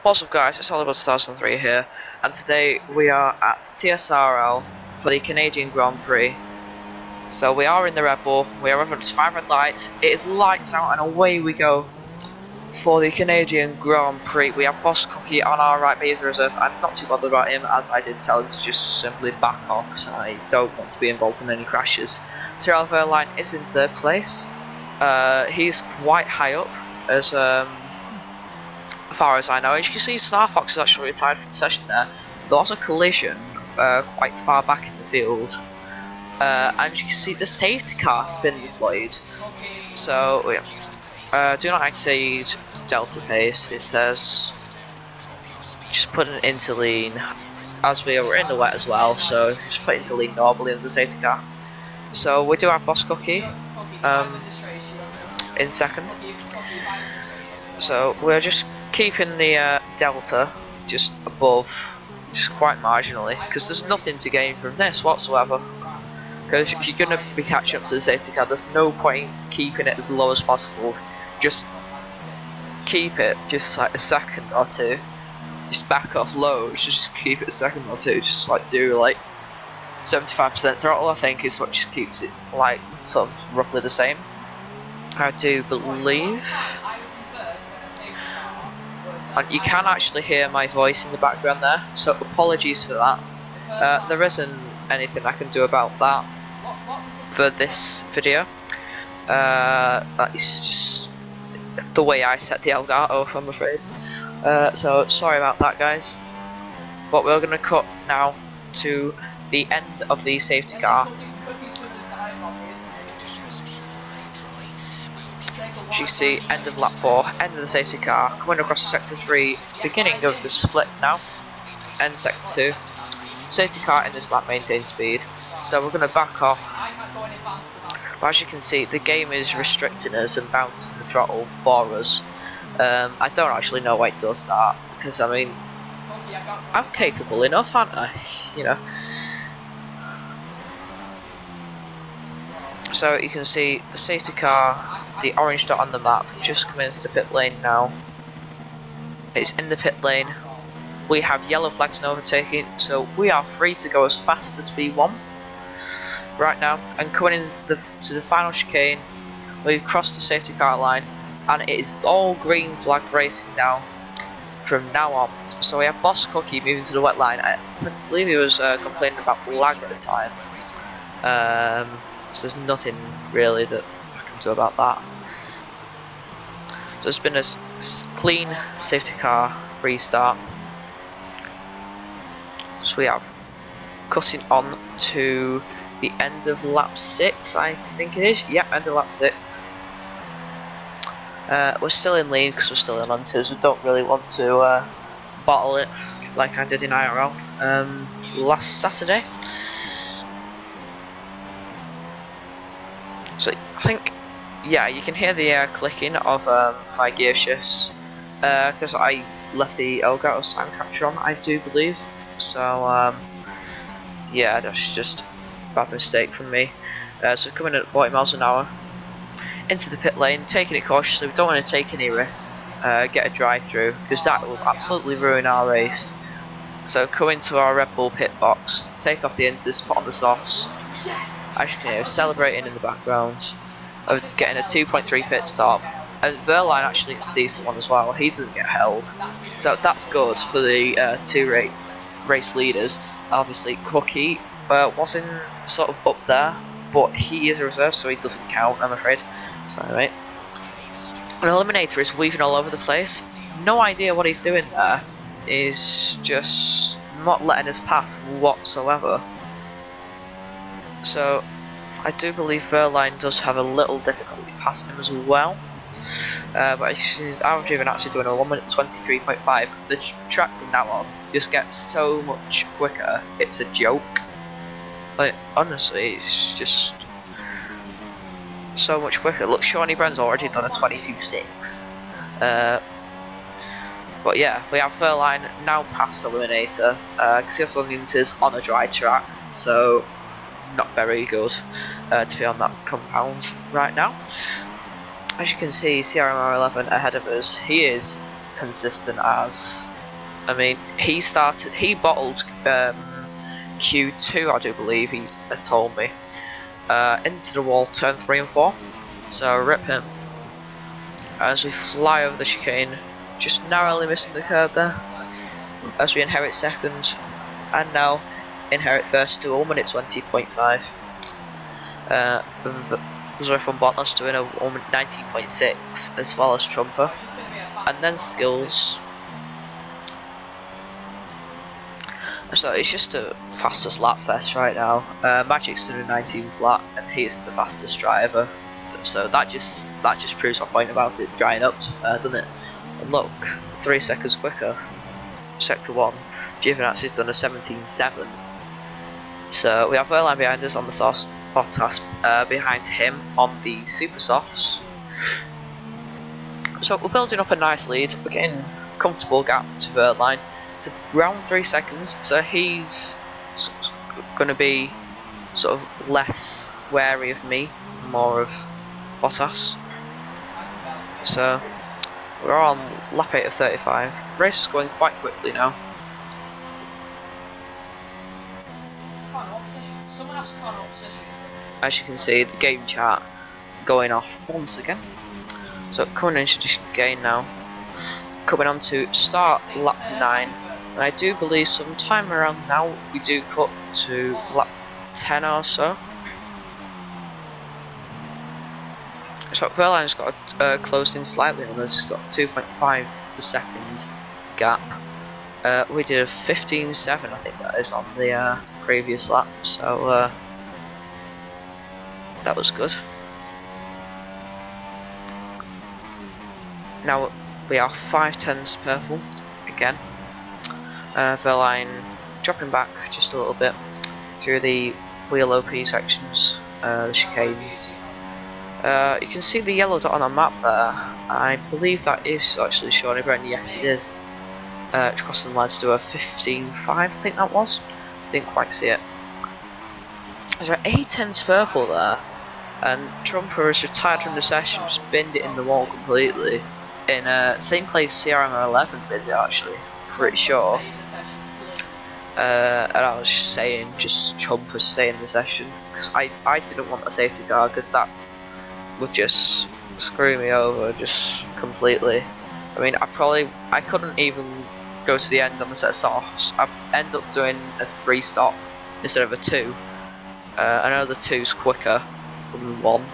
What's up guys, it's Oliver 2003 here, and today we are at TSRL for the Canadian Grand Prix. So we are in the Red Bull, we are over 5 red lights, it is lights out and away we go for the Canadian Grand Prix. We have Boss Cookie on our right, but he's a reserve. I'm not too bothered about him, as I did tell him to just simply back off because I don't want to be involved in any crashes. TSRL Verline is in 3rd place. He's quite high up as far as I know. As you can see, Star Fox is actually retired from the session there. There was a collision quite far back in the field, and you can see the safety car has been deployed. So do not exceed delta pace. It says just put it into lean, as we are in the wet as well, so just put it into lean normally into the safety car. So we do have Boss Cookie in 2nd. So we're just keeping the delta just above, just quite marginally, because there's nothing to gain from this whatsoever. Because if you're going to be catching up to the safety car, there's no point keeping it as low as possible. Just keep it just like a second or two. Just back off low, just keep it a second or two. Just like do like 75% throttle, I think, is what just keeps it like sort of roughly the same. I do believe. And you can actually hear my voice in the background there, so apologies for that. There isn't anything I can do about that for this video. That is just the way I set the Elgato, I'm afraid. So sorry about that, guys. But we're going to cut now to the end of the safety car. As you see, end of lap 4, end of the safety car, coming across to sector 3, beginning of the split now, end sector 2. Safety car in this lap maintains speed, so we're going to back off. But as you can see, the game is restricting us and bouncing the throttle for us. I don't actually know why it does that, because I mean, I'm capable enough, aren't I? You know. So you can see the safety car, the orange dot on the map, just coming into the pit lane now. It's in the pit lane. We have yellow flags and overtaking, so we are free to go as fast as V1 right now. And coming in to the final chicane, we've crossed the safety car line, and it is all green flag racing now from now on. So we have Boss Cookie moving to the wet line. I believe he was complaining about lag at the time. So there's nothing really that I can do about that. So it's been a clean safety car restart. So we have cutting on to the end of lap 6, I think it is. Yep, end of lap 6. We're still in lead because we're still in Lances. We don't really want to bottle it like I did in IRL last Saturday. So I think, yeah, you can hear the clicking of my gear shifts because I left the Elgato sound capture on, I do believe. So yeah, that's just a bad mistake from me. So coming in at 40 miles an hour into the pit lane, taking it cautiously. We don't want to take any risks, get a drive through, because that will absolutely ruin our race. So coming to our Red Bull pit box, take off the inters, put on the softs. As you can hear, celebrating in the background of getting a 2.3 pit stop, and Verline actually gets a decent one as well. He doesn't get held, so that's good for the two race leaders. Obviously, Cookie wasn't sort of up there, but he is a reserve, so he doesn't count, I'm afraid. Sorry, mate. An eliminator is weaving all over the place. No idea what he's doing there. He's just not letting us pass whatsoever. So I do believe Verline does have a little difficulty passing him as well. But he's averaging actually doing a 1 minute 23.5. The track from now on just gets so much quicker, it's a joke. Like, honestly, it's just so much quicker. Look, Shawnee Brenn's already done a 22.6. But yeah, we have Verline now past Eliminator, because he also is on a dry track, so not very good to be on that compound right now. As you can see, CRMR11 ahead of us. He is consistent as I mean, he bottled Q2, I do believe he's told me, into the wall, turn 3 and 4. So rip him. As we fly over the chicane, just narrowly missing the curb there. As we inherit second, and now inherit first to 1 minute 20.5. Zoe from Bottas doing a 1 minute 19.6, as well as Trumper, and then Skills. So it's just a fastest lap fest right now. Magic's doing a 19th lap, and he's the fastest driver. So that just proves my point about it drying up, doesn't it? And look, 3 seconds quicker. Sector 1, Giovinazzi's done a 17.7. So we have Verline behind us on the sauce, Bottas behind him on the super softs. So we're building up a nice lead. We're getting a comfortable gap to Verline. It's around 3 seconds, so he's going to be sort of less wary of me, more of Bottas. So we're on lap 8 of 35. The race is going quite quickly now. As you can see, the game chat going off once again. So coming into this game now, coming on to start lap 9, and I do believe sometime around now we do cut to lap 10 or so. So Verline's got closed in slightly on us. He's got 2.5 second gap. We did a 15.7, I think that is, on the previous lap. So that was good. Now we are 5/10 purple again. Verline dropping back just a little bit through the wheel OP sections, the chicanes. You can see the yellow dot on our map there. I believe that is actually Shawnee Brent. Yes, it is. It's costing the lads to do a 15.5, I think that was. Didn't quite see it. There's an 8/10 purple there, and Trumper has retired from the session, just binned it in the wall completely. In same place CRM11 binned it, actually, pretty sure. And I was just saying, just Trumper stay in the session, because I didn't want a safety car, because that would just screw me over just completely. I mean, I couldn't even go to the end on the set of softs. I ended up doing a 3 stop instead of a 2. I know the 2's quicker than 1,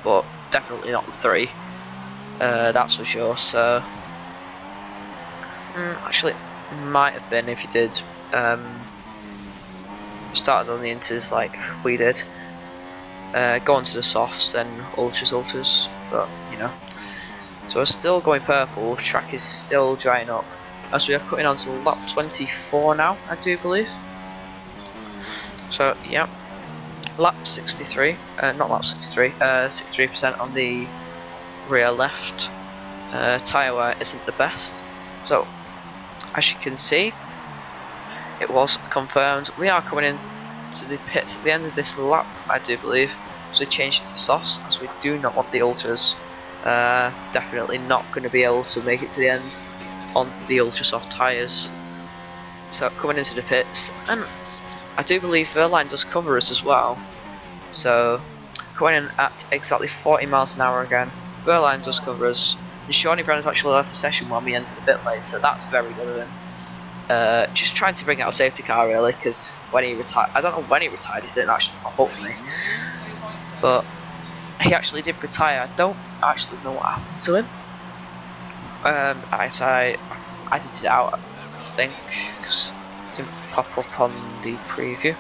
but definitely not the 3. That's for sure. So actually, might have been if you did started on the inters like we did. Go on to the softs, then ultras, but you know. So we're still going purple. Track is still drying up as we are cutting on to lap 24 now, I do believe. So yeah, lap 63, not lap 63, 63% on the rear left. Tyre wear isn't the best. So as you can see, it was confirmed. We are coming in to the pits at the end of this lap, I do believe. So we changed it to softs as we do not want the ultras. Definitely not going to be able to make it to the end on the ultra soft tyres. So coming into the pits, and I do believe Verline does cover us as well. So coming in at exactly 40 miles an hour again. Verline does cover us. And Shawnee Brennan's actually left the session when we entered the pit lane, so that's very good of him. Just trying to bring out a safety car really, because when he retired, I don't know when he retired, he didn't actually pop up for me. But he actually did retire. I don't actually know what happened to him. I edited it out, I think, because it didn't pop up on the preview.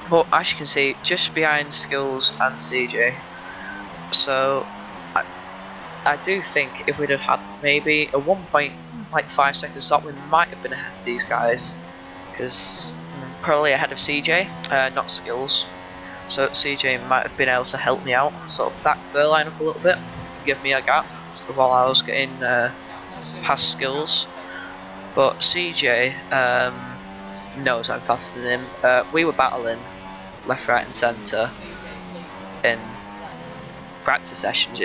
But as you can see, just behind Skills and CJ. So I do think if we'd have had maybe a 1.5 second stop, we might have been ahead of these guys, because probably ahead of CJ, not Skills. So CJ might have been able to help me out, sort of back Verline up a little bit, give me a gap while I was getting past Skills. But CJ knows I'm faster than him. We were battling left, right, and centre in practice sessions.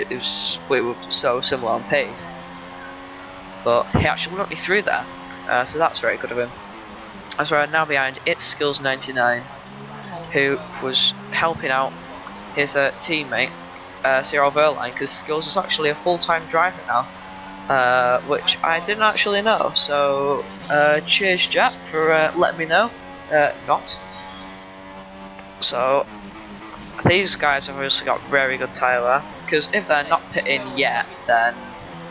We were so similar on pace, but he actually knocked me through there. so that's very good of him. As we're now behind It's Skills 99, who was helping out his teammate Cyril Verline, because Skills is actually a full-time driver now, which I didn't actually know. So cheers, Jack, for letting me know. Not. So these guys have obviously got very good tyre wear, because if they're not pitting yet, then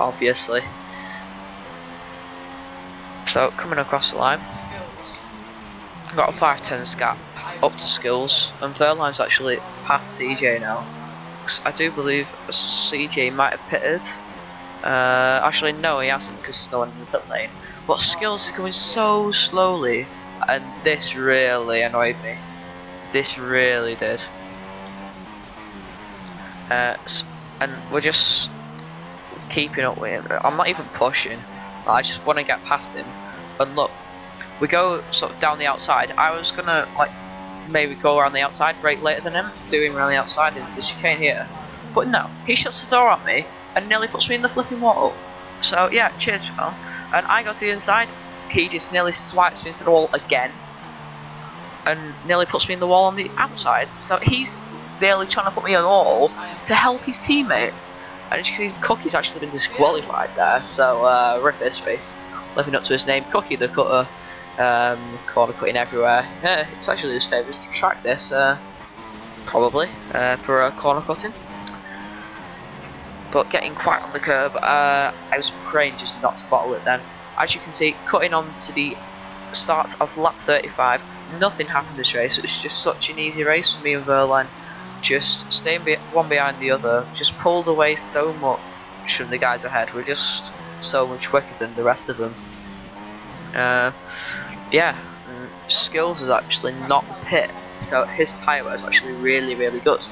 obviously. So coming across the line, got a 5/10 gap up to Skills, and Verline's actually past CJ now. I do believe CJ might have pitted. Actually, no, he hasn't, because there's no one in the pit lane. But Skills is going so slowly, and this really annoyed me. This really did. And we're just keeping up with him. I'm not even pushing. I just want to get past him. And look, we go sort of down the outside. I was gonna like maybe go around the outside, brake later than him, doing around the outside into the chicane here. But no, he shuts the door on me and nearly puts me in the flipping wall. So yeah, cheers, pal. And I go to the inside. He just nearly swipes me into the wall again, and nearly puts me in the wall on the outside. So he's nearly trying to put me in the wall to help his teammate. And as you can see, Cookie's actually been disqualified there, so rip his face. Living up to his name, Cookie the Cutter, corner cutting everywhere. Yeah, it's actually his favourite track, this, probably, for corner cutting. But getting quite on the curb, I was praying just not to bottle it then. As you can see, cutting on to the start of lap 35, nothing happened this race. It was just such an easy race for me and Verline. Just staying one behind the other, just pulled away so much from the guys ahead. We're just so much quicker than the rest of them. Yeah, Skills is actually not the pit, so his tyre wear is actually really, really good.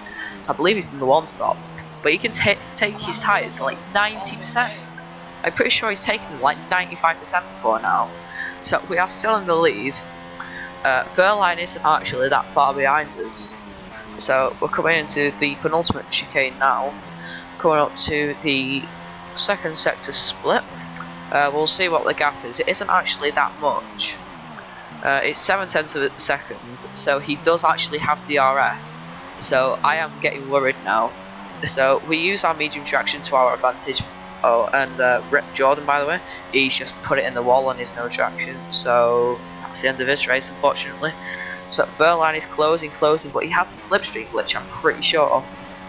I believe he's in the one stop, but he can take his tyres to like 90%. I'm pretty sure he's taken like 95% before now. So we are still in the lead. Verline isn't actually that far behind us. So we're coming into the penultimate chicane now, coming up to the second sector split. We'll see what the gap is. It isn't actually that much. It's 7/10 of a second, so he does actually have DRS. So I am getting worried now. So we use our medium traction to our advantage. Oh, and Rip Jordan, by the way, he's just put it in the wall on his no traction. So that's the end of his race, unfortunately. So Verline is closing, but he has the slipstream glitch, I'm pretty sure.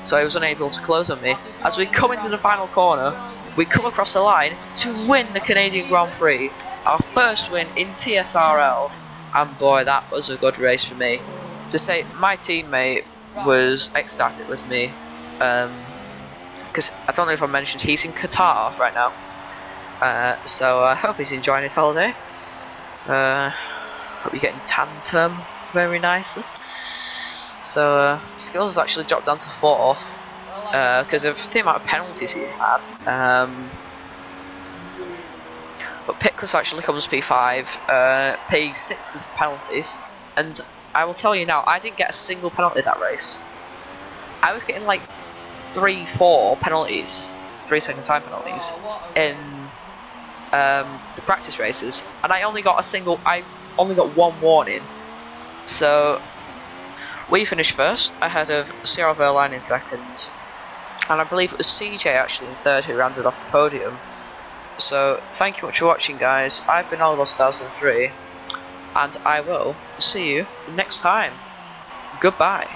So he was unable to close on me. As we come into the final corner, we come across the line to win the Canadian Grand Prix. Our first win in TSRL. And boy, that was a good race for me. To say my teammate was ecstatic with me. Because I don't know if I mentioned, he's in Qatar right now. So I hope he's enjoying his holiday. Hope you're getting tan term very nicely. So Skills has actually dropped down to 4th because of the amount of penalties he had. But Pickless actually comes P5, P6 was penalties, and I will tell you now, I didn't get a single penalty that race. I was getting like 3-4 penalties, 3-second time penalties in the practice races, and I only got one warning. So we finished first, ahead of Cyril Verline in second, and I believe it was CJ actually in third who rounded off the podium. So thank you much for watching, guys. I've been Oliver1003, and I will see you next time. Goodbye.